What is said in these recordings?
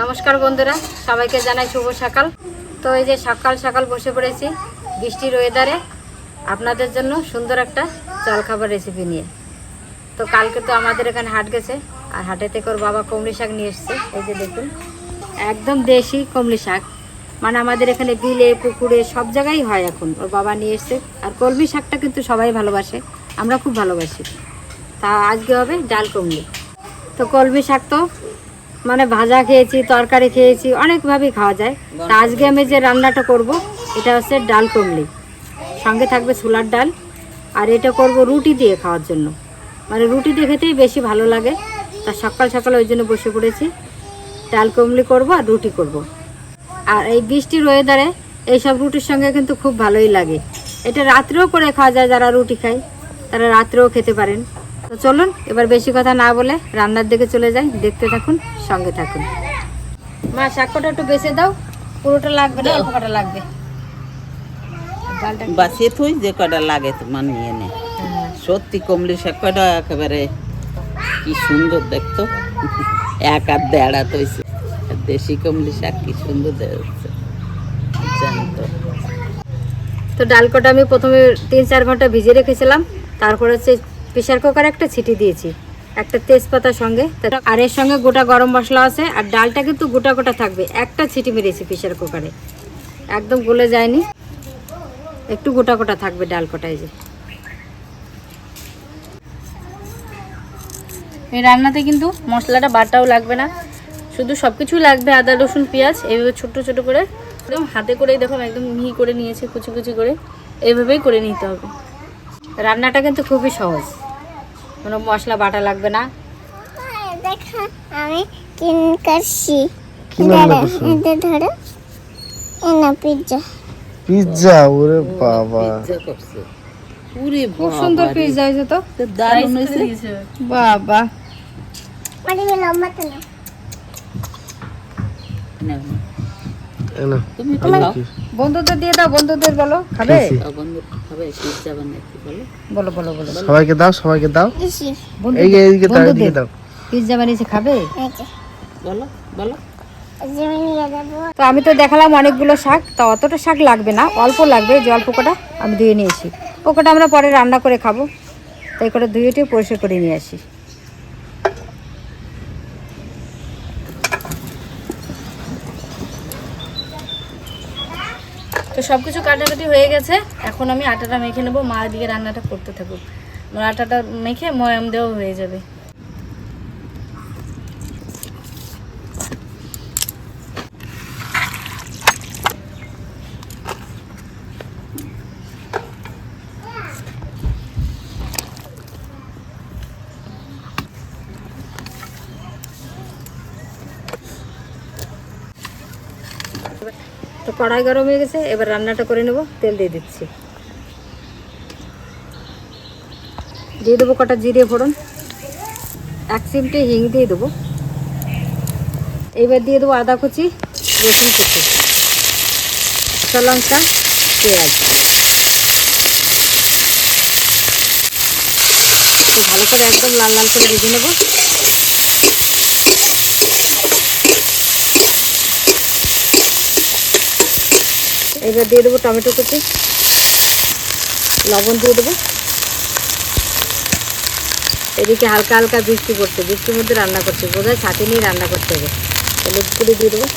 নমস্কার বন্ধুরা, সবাইকে জানাই শুভ সকাল। তো এই যে সকাল সকাল বসে পড়েছি বৃষ্টির ওয়েদারে আপনাদের জন্য সুন্দর একটা জলখাবার রেসিপি নিয়ে। তো কালকে তো আমাদের এখানে হাট গেছে, আর হাটে থেকে ওর বাবা কমলি শাক নিয়ে এসছে। এই যে দেখুন, একদম দেশি কমলি শাক, মানে আমাদের এখানে বিলে পুকুরে সব জায়গায় হয় এখন। ওর বাবা নিয়ে এসছে। আর কলমি শাকটা কিন্তু সবাই ভালোবাসে, আমরা খুব ভালোবাসি। তা আজকে হবে ডাল কমলি। তো কলমি শাক তো মানে ভাজা খেয়েছি, তরকারি খেয়েছি, অনেকভাবেই খাওয়া যায়। তা আজকে আমি যে রান্নাটা করব এটা হচ্ছে ডাল কমলি, সঙ্গে থাকবে ছোলার ডাল। আর এটা করব রুটি দিয়ে খাওয়ার জন্য, মানে রুটি দিয়ে খেতেই বেশি ভালো লাগে। তা সকাল সকাল ওই জন্য বসে পড়েছি, ডাল কমলি করব আর রুটি করব। আর এই বৃষ্টির ওয়েদারে এইসব রুটির সঙ্গে কিন্তু খুব ভালোই লাগে। এটা রাত্রেও করে খাওয়া যায়, যারা রুটি খায় তারা রাত্রেও খেতে পারেন। তো চলুন এবার বেশি কথা না বলে রান্নার দিকে চলে যাই, দেখতে থাকুন, সঙ্গে থাকুন। মা শাকটা একটু বেছে দাও, পুরোটা লাগবে না, অল্প কটা লাগবে। বাসিয়ে থুই যে কটা লাগে তোমার নিয়ে নে। সত্যি কমলি শাক কটা একেবারে কি সুন্দর দেখতো, এক আর দেড়া তৈছে। দেশি কমলি শাক কি সুন্দর দেখছে জানতো। তো ডাল কটা আমি প্রথমে 3-4 ঘন্টা ভিজিয়ে রেখেছিলাম। তারপর হচ্ছে প্রেসার কুকারে একটা ছিটি দিয়েছি, একটা তেজপাতার সঙ্গে। আর এর সঙ্গে গোটা গরম মশলা আছে। আর ডালটা কিন্তু গোটা গোটা থাকবে, একটা ছিটি মেরেছি প্রেসার কুকারে, একদম গলে যায়নি, একটু গোটা গোটা থাকবে ডাল কটায়। যে এই রান্নাতে কিন্তু মশলাটা বাটাও লাগবে না, শুধু সব কিছুই লাগবে আদা রসুন পেঁয়াজ। এইভাবে ছোট ছোট করে একদম হাতে করেই দেখুন, একদম মিহি করে নিয়েছি, কুচি কুচি করে এইভাবেই করে নিতে হবে। রান্নাটা কিন্তু খুবই সহজ, কোনো মশলা বাটা লাগবে না। দেখো আমি কিন করছি, ধরো এনা পিজ্জা। পিজ্জা, ওরে বাবা, পিজ্জা করছে পুরি, খুব সুন্দর পিজ্জা হয়েছে তো, দারুণ হয়েছে বাবা। মানে লম্বা তো না, না তুমি তো খাও। বন্ধুদের দিয়ে দাও, বন্ধুদের বলো খাবে, বন্ধু খাবে পিজ্জা বানাইতে বলো। বলো বলো বলো, সবাইকে দাও, সবাইকে দাও। দিছি এই যে এইদিকে দাও, এইদিকে দাও। পিজ্জা বানিয়েছে, খাবে এই যে বলো বলো। জমি নিয়ে যাবো। তো আমি তো দেখালাম অনেকগুলো শাক, তা অতটা শাক লাগবে না, অল্প লাগবে। যে অল্প কটা আমি ধুয়ে নিয়েছি, ও কটা আমরা পরে রান্না করে খাবো, তাই করে ধুয়ে টুয়ে পরিষ্কার করে নিয়ে আসি। তো সব কিছু কাটাকাটি হয়ে গেছে, এখন আমি আটাটা মেখে নেবো। মা দিকে রান্নাটা করতে থাকুক, আমার আটাটা মেখে ময়াম দেওয়া হয়ে যাবে। তো কড়াই গরম হয়ে গেছে, এবার রান্নাটা করে নেব। তেল দিয়ে দিচ্ছি, দিয়ে দেবো কটা জিরে ফোড়ন, 1 চিমটে হিং দিয়ে দেবো। এবার দিয়ে দেবো আদা কুচি, রসুন কুচি, কাঁচা লঙ্কা, পেঁয়াজ। ভালো করে একদম লাল লাল করে ভেজে নেবো। এবার দিয়ে দেবো টমেটো কুচি, লবণ দিয়ে দেবো। এদিকে হালকা হালকা বৃষ্টি পড়ছে, বৃষ্টির মধ্যে রান্না করছে, বোধহয় ছাতি নিয়ে রান্না করতে হবে। হলুদ গুঁড়ো দিয়ে দেবো।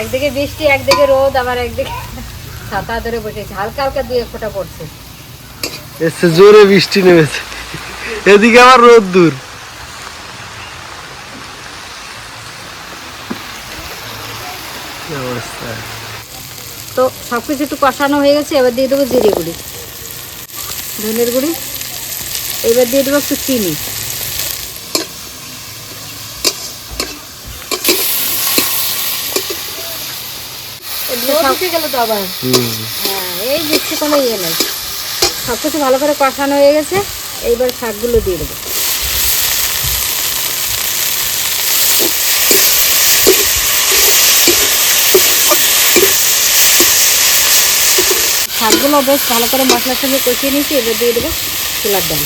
একদিকে বৃষ্টি, একদিকে রোদ, আবার একদিকে ছাতা ধরে বসেছে, হালকা হালকা 2-1 ফোঁটা পড়ছে। এসে জোরে বৃষ্টি নেমেছে, এদিকে আবার রোদ দূর। তো সব কিছু একটু কষানো হয়ে গেছে, এবার দিয়ে দেবো জিরে গুঁড়ি, ধনের গুঁড়ি, এবার দিয়ে দেবো একটু চিনি। গেল তো আবার, হ্যাঁ এই দিচ্ছি, কোনো ইয়ে নেই। সব কিছু ভালো করে কষানো হয়ে গেছে, এইবার শাকগুলো দিয়ে দেবো। শাকগুলো বেশ ভালো করে মশলার সঙ্গে কষিয়ে নিয়েছি। এবার দিয়ে দেবো ছোলার ডাল।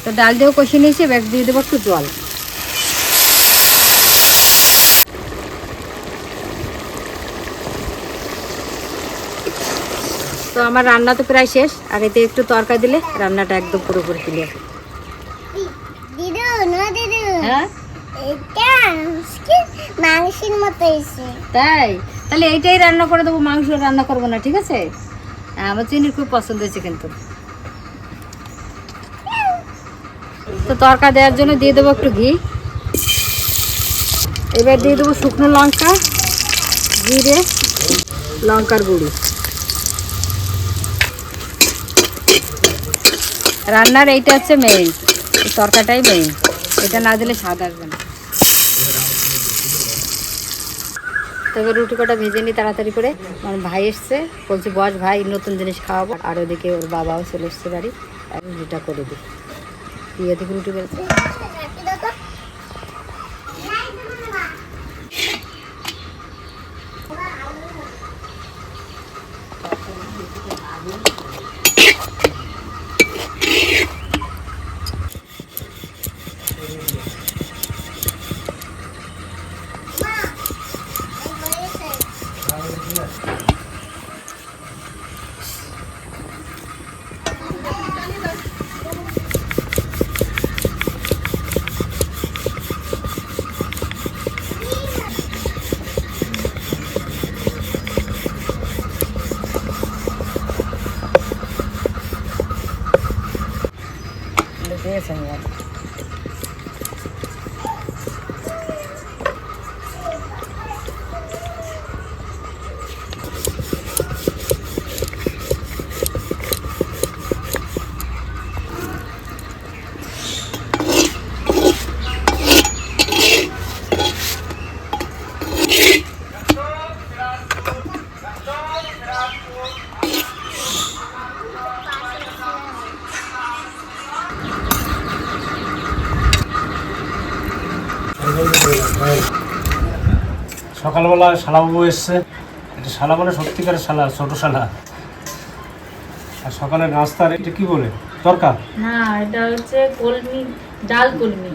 তো ডাল দিয়েও কষিয়ে নিয়েছি, এবার দিয়ে দেবো একটু জল। তো আমার রান্না তো প্রায় শেষ, আর এতে একটু তরকা দিলে রান্নাটা একদম পুরোপুরি ক্লিয়ার। দিদু না দিদু, হ্যাঁ এটা কি মাংসের মতো হয়েছে। তাই, তাহলে এইটাই রান্না করে দেবো, মাংস রান্না করবো না, ঠিক আছে? আমার চিনির খুব পছন্দ হয়েছে কিন্তু। তো তরকা দেওয়ার জন্য দিয়ে দেবো একটু ঘি, এবার দিয়ে দেবো শুকনো লঙ্কা, জিরে, লঙ্কার গুঁড়ি। রান্নার এইটা হচ্ছে মেইন, এই তরকাটাই মেইন, এটা না দিলে স্বাদ আসবে না। তবে রুটি কটা ভেজে নিই তাড়াতাড়ি করে, আমার ভাই এসছে, বলছি বস ভাই নতুন জিনিস খাওয়াবো। আর ওদিকে ওর বাবাও চলে এসছে বাড়ি, আর রুটিটা করে দিই। দিয়ে দিকে রুটি বেরোচ্ছে। সকালবেলা শালাবাবু এসছে, এটা শালা মানে সত্যিকারের শালা, ছোট শালা। আর সকালের নাস্তার এটা কি বলে, তরকা? না, এটা হচ্ছে কলমি, ডাল কলমি।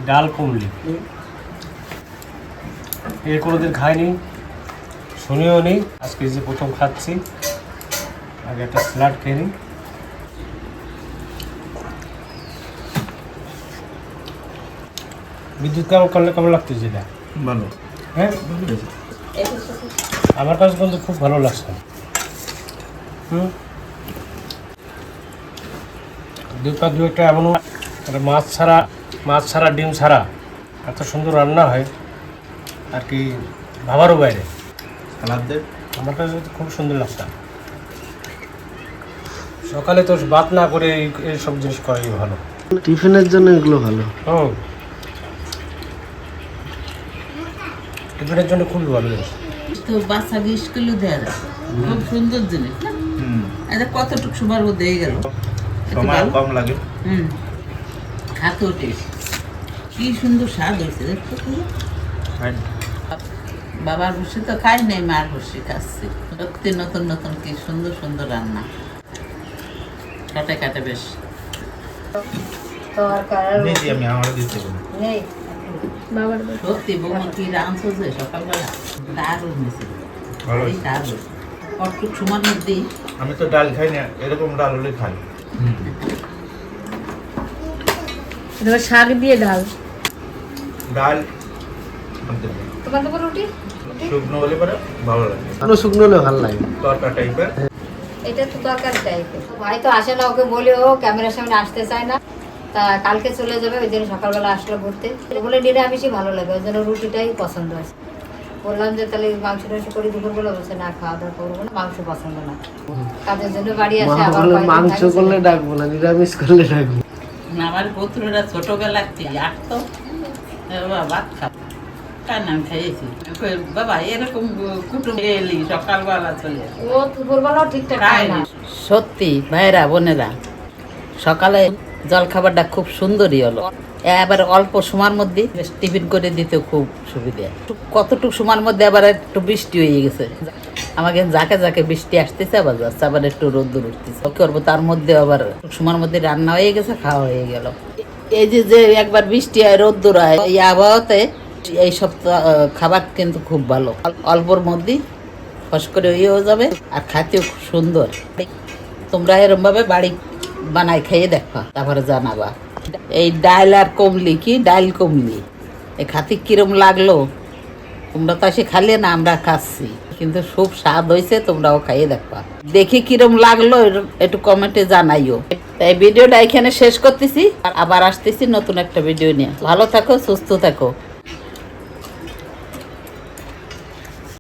ডাল কুমড়ি, এ কোনোদিন খাইনি, শুনিও নি, আজকে যে প্রথম খাচ্ছি। আগে একটা স্যালাড খেয়ে নিই। বিদ্যুৎ কেমন করলে কেমন লাগতেছে এটা? ভালো। হ্যাঁ, আমার কাছে কিন্তু খুব ভালো লাগছে। দু একটা এমন মাছ ছাড়া ডিম ছাড়া এত সুন্দর রান্না হয় আর কি, ভাবারও বাইরে। সালাদের আমার কাছে তো খুব সুন্দর লাগছে। সকালে তো বাদ না করে এইসব জিনিস করাই ভালো। টিফিনের জন্য এগুলো ভালো। টিফিনের জন্য খুবই ভালো জিনিস। তো বাচ্চাকে স্কুলে দেওয়া যায়, খুব সুন্দর জিনিস না? এটা কতটুকু সময়ের মধ্যে হয়ে গেল, সময় কম লাগে। খাতে ওঠে, কি সুন্দর স্বাদ হয়েছে দেখছো তো। বাবার বসে তো খাই নাই, মার বসে খাচ্ছি। সত্যি নতুন নতুন কি সুন্দর সুন্দর রান্না, কাটে কাটে বেশ। দিদি আমি আমার দিতে পারি। সত্যি বৌমা কি রাঁধছো যে সকালবেলা, দারুণ হয়েছে, ভালো এই দারুণ। কতটুকু সময়ের মধ্যে আমি তো ডাল খাই না, এরকম ডাল হলে খাই। শাক দিয়ে ডাল, ডাল তোমার দেবো রুটি। শুকনো হলে পরে ভালো লাগে, আরো শুকনো হলে ভালো লাগে। তরকা টাইপের। এটা তো তরকারি টাইপের। ভাই তো আসে না, ওকে বলে ও ক্যামেরার সামনে আসতে চায় না, তা কালকে চলে যাবে, ওই জন্য সকালবেলা আসলো ঘুরতে। বলে নিরামিষই ভালো লাগে, ওই জন্য রুটিটাই পছন্দ আছে। বললাম যে তাহলে মাংস টাংস করি দুপুরবেলা, বলছে না খাওয়া দাওয়া করবো না, মাংস পছন্দ না। কাজের জন্য বাড়ি আসে, আবার মাংস করলে ডাকবো না, নিরামিষ করলে ডাকবো। আমার পুত্ররা ছোটবেলা আসতো, ভাত খাবো, তার নাম খাইয়েছি। বাবা এরকম কুটুম এলি সকালবেলা চলে ও দুপুরবেলাও ঠিকঠাক খায় না। সত্যি ভাইরা বোনেরা, সকালে জল খাবারটা খুব সুন্দরই হলো। এবার অল্প সময়ের মধ্যে টিফিন করে দিতে খুব সুবিধা। কতটুকু সময়ের মধ্যে আবার একটু বৃষ্টি হয়ে গেছে। আমাকে যাকে যাকে বৃষ্টি আসতেছে, আবার যাচ্ছে, আবার একটু রোদ্দুর উঠতেছে। করবো তার মধ্যে আবার সময়ের মধ্যে রান্না হয়ে গেছে, খাওয়া হয়ে গেল। এই যে যে একবার বৃষ্টি হয় রোদ্দুর হয় এই আবহাওয়াতে এই সব খাবার কিন্তু খুব ভালো, অল্পর মধ্যেই ফস করে হয়েও যাবে আর খাতেও খুব সুন্দর। তোমরা এরম ভাবে বাড়ি বানাই খাইয়ে দেখবা, তারপরে জানাবা। এই ডাল আর কমলি কি ডাল কমলি এই খাতি কিরম লাগলো, তোমরা তো এসে খালে না, আমরা খাচ্ছি কিন্তু খুব স্বাদ হয়েছে, তোমরাও খাইয়ে দেখবা। দেখি কিরম লাগলো একটু কমেন্টে জানাইও। তাই ভিডিওটা এখানে শেষ করতেছি, আবার আসতেছি নতুন একটা ভিডিও নিয়ে। ভালো থাকো, সুস্থ থাকো।